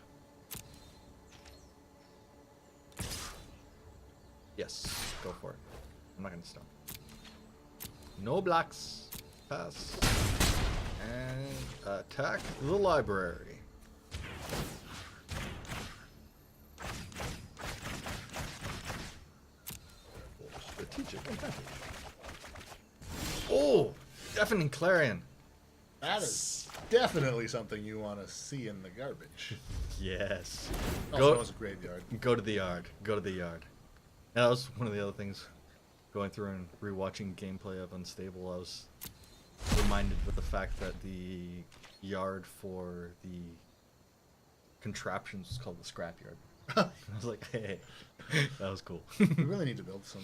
Yes, go for it. I'm not gonna stop. No blocks. Pass. And attack the library. advantage. Oh, deafening clarion. That is definitely something you want to see in the garbage. Yes. Also, it's a graveyard. Go to the yard. Go to the yard. That was one of the other things. Going through and rewatching gameplay of Unstable, I was reminded with the fact that the yard for the contraptions was called the scrapyard. I was like, hey, that was cool. We really need to build some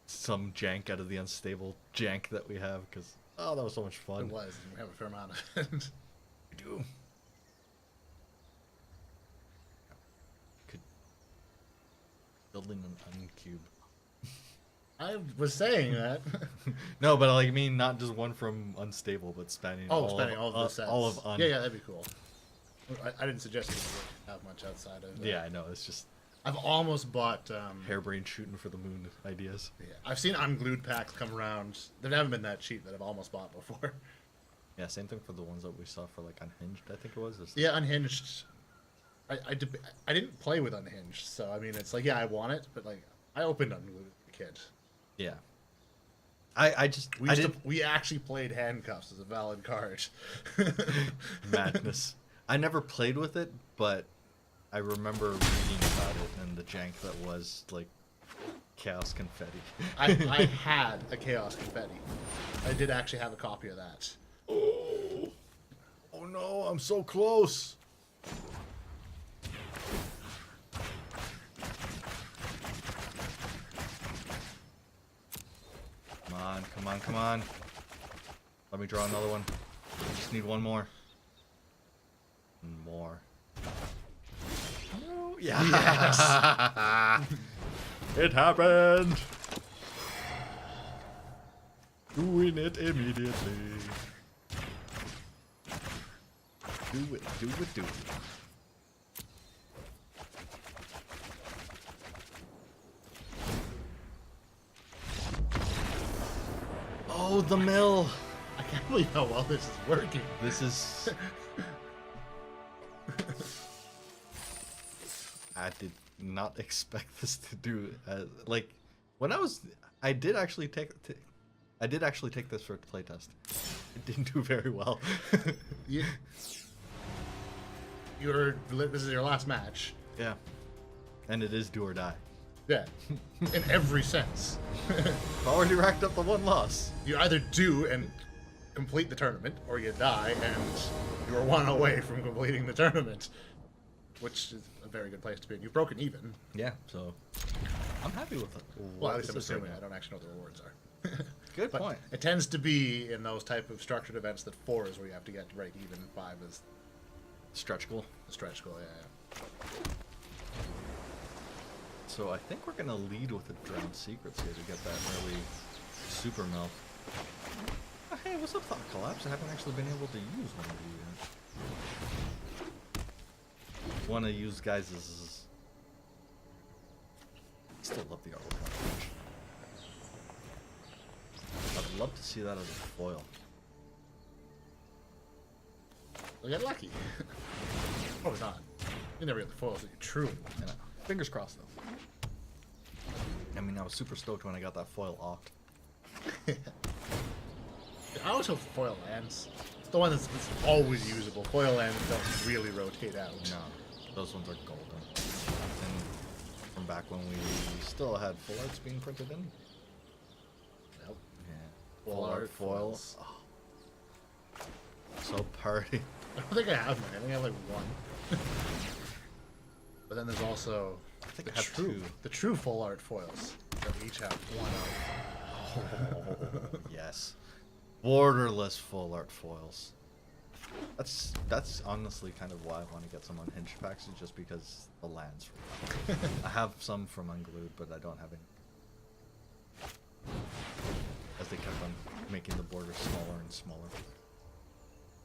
Some jank out of the Unstable jank that we have, because, oh, that was so much fun. It was. We have a fair amount of it. We do. Could building an uncube. I was saying that. No, but like, I mean, not just one from Unstable, but spanning Spanning all of the sets. all of Un. Yeah, that'd be cool. I didn't suggest you would have much outside of. Yeah, I know. It's just I've almost bought. harebrained shooting for the moon ideas. Yeah, I've seen unglued packs come around. They haven't been that cheap that I've almost bought before. Yeah, same thing for the ones that we saw for like Unhinged. I think it was. Yeah, Unhinged. I didn't play with Unhinged, so I mean, it's like, yeah, I want it, but like, I opened Unglued as a kid. Yeah. I just We actually played Handcuffs as a valid card. Madness. I never played with it, but I remember reading about it and the jank that was like Chaos Confetti. I had a Chaos Confetti. I did actually have a copy of that. Oh no, I'm so close. Come on, come on, come on. Let me draw another one. I just need one more. More. Oh, yeah. Yes. It happened. Doing it immediately. Do it, do it, do it. Oh, the mill. I can't believe how well this is working. This is... I did not expect this to do like when I did actually take this for a playtest. It didn't do very well. This is your last match. Yeah, and it is do or die. Yeah, in every sense. I've already racked up the one loss. You either do and complete the tournament, or you die and you're one away from completing the tournament, which is a very good place to be. And you've broken even. Yeah, so I'm happy with it. Well, at least I'm assuming. I don't actually know what the rewards are. Good But point. it tends to be in those type of structured events that 4 is where you have to get to break even, 5 is Stretch goal. the stretch goal. Yeah. So I think we're gonna lead with the Drowned Secrets here to get that early super mill. Oh, hey, what's up, Thought Collapse? I haven't actually been able to use one of you yet. One of you guys is... Still love the artwork. I'd love to see that as a foil. You'll get lucky. Oh, not. You never get the foils that you truly want. You know, fingers crossed, though. I mean, I was super stoked when I got that foil oct. I always hope foil lands. It's the one that's always usable. Foil lands don't really rotate out. No, those ones are golden. And from back when we still had full arts being printed in. Nope. Yeah. Full art foils. foils. Oh. So party. I don't think I have many. I think I have like one. But then there's also I think I have two. the true full art foils that we each have one of. Oh, yes. Borderless full art foils. That's honestly kind of why I want to get some unhinged packs, is just because the lands. I have some from Unglued, but I don't have any. As they kept on making the border smaller and smaller.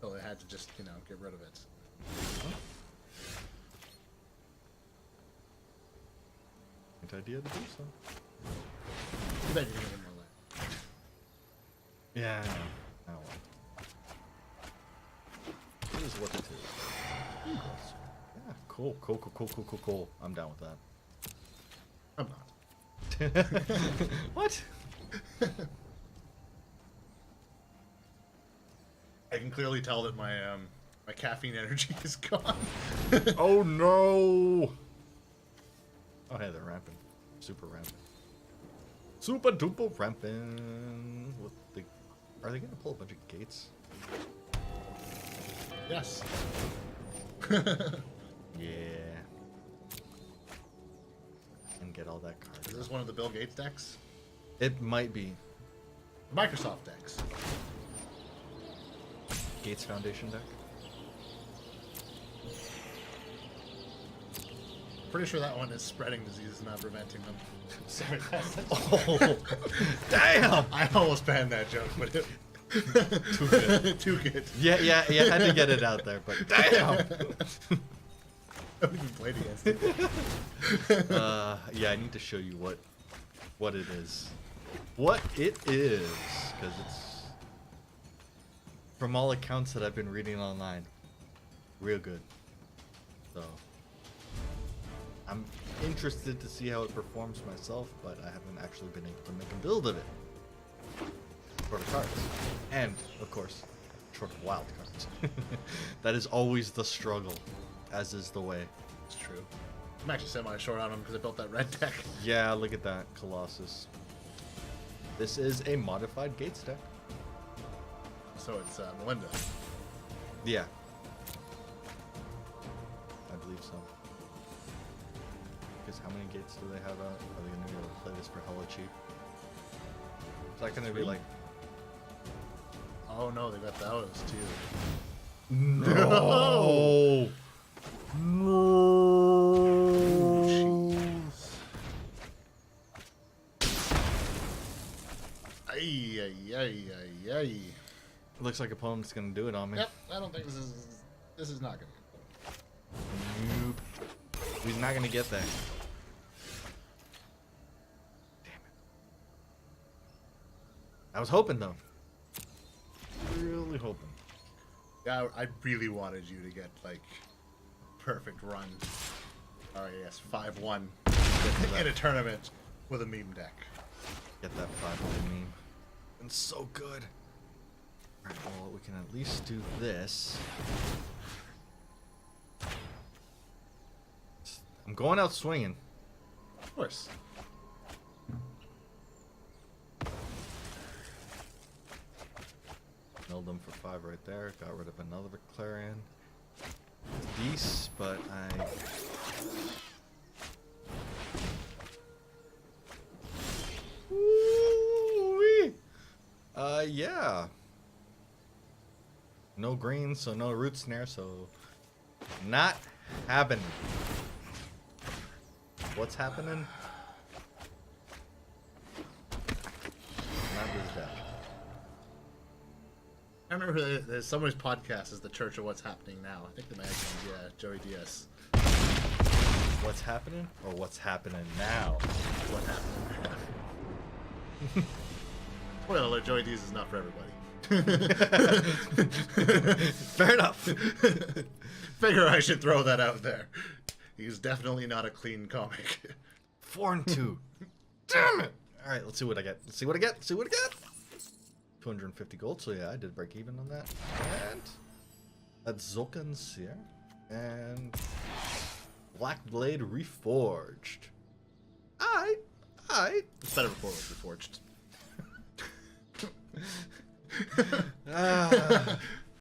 So they had to just, get rid of it. Good idea to do so. Too bad you didn't get more land. Yeah, I know. Oh well. It is what it is. Yeah, cool. I'm down with that. I'm not. What? I can clearly tell that my my caffeine energy is gone. Oh no! Oh hey, they're ramping. Super ramping. Super duper ramping. What the? Are they gonna pull a bunch of gates? Yes. Yeah. And get all that card. Is this one of the Bill Gates decks? It might be. Microsoft decks. Gates Foundation deck. Pretty sure that one is spreading diseases, not preventing them. Sorry. Oh, damn! I almost banned that joke, but it... Too good. Too good. Yeah, I had to get it out there, but damn! I haven't even played against it. Yeah, I need to show you what it is. What it is, because it's, from all accounts that I've been reading online, real good. So, I'm interested to see how it performs myself, but I haven't actually been able to make a build of it. Short of cards. And, of course, short of wild cards. That is always the struggle, as is the way. It's true. I'm actually semi-short on them because I built that red deck. Yeah, look at that, Colossus. This is a modified Gates deck. So it's Melinda. Yeah. I believe so. Because how many gates do they have out? Are they going to be able to play this for hella cheap? Is that going to be like... Oh no, they got those too. No! Jeez. Ay, ay, ay, ay, ay. Looks like opponent's going to do it on me. Yep, I don't think this is not gonna. Nope. He's not going to get that. Damn it. I was hoping though. Really hoping. Yeah, I really wanted you to get like perfect run. Oh yes, 5-1 in a tournament with a meme deck. Get that 5-1 meme. And so good. Alright, well, we can at least do this. I'm going out swinging. Of course. Milled them for 5 right there. Got rid of another Clarion. Beast, but I... Woo-wee! Yeah. No green, so no root snare, so not happening. What's happening? Not this deck. I remember there's somebody's podcast is the Church of What's Happening Now. I think the magazine's, yeah, Joey Diaz. What's happening? Or what's happening now? What happened? Spoiler alert, Joey Diaz is not for everybody. Fair enough. Figure I should throw that out there. He's definitely not a clean comic. 4-2. Damn it! Alright, let's see what I get. Let's see what I get. Let's see what I get. 250 gold, so yeah, I did break even on that. And that's Zulkan Seer. And Black Blade Reforged. Alright. It's better before it was reforged.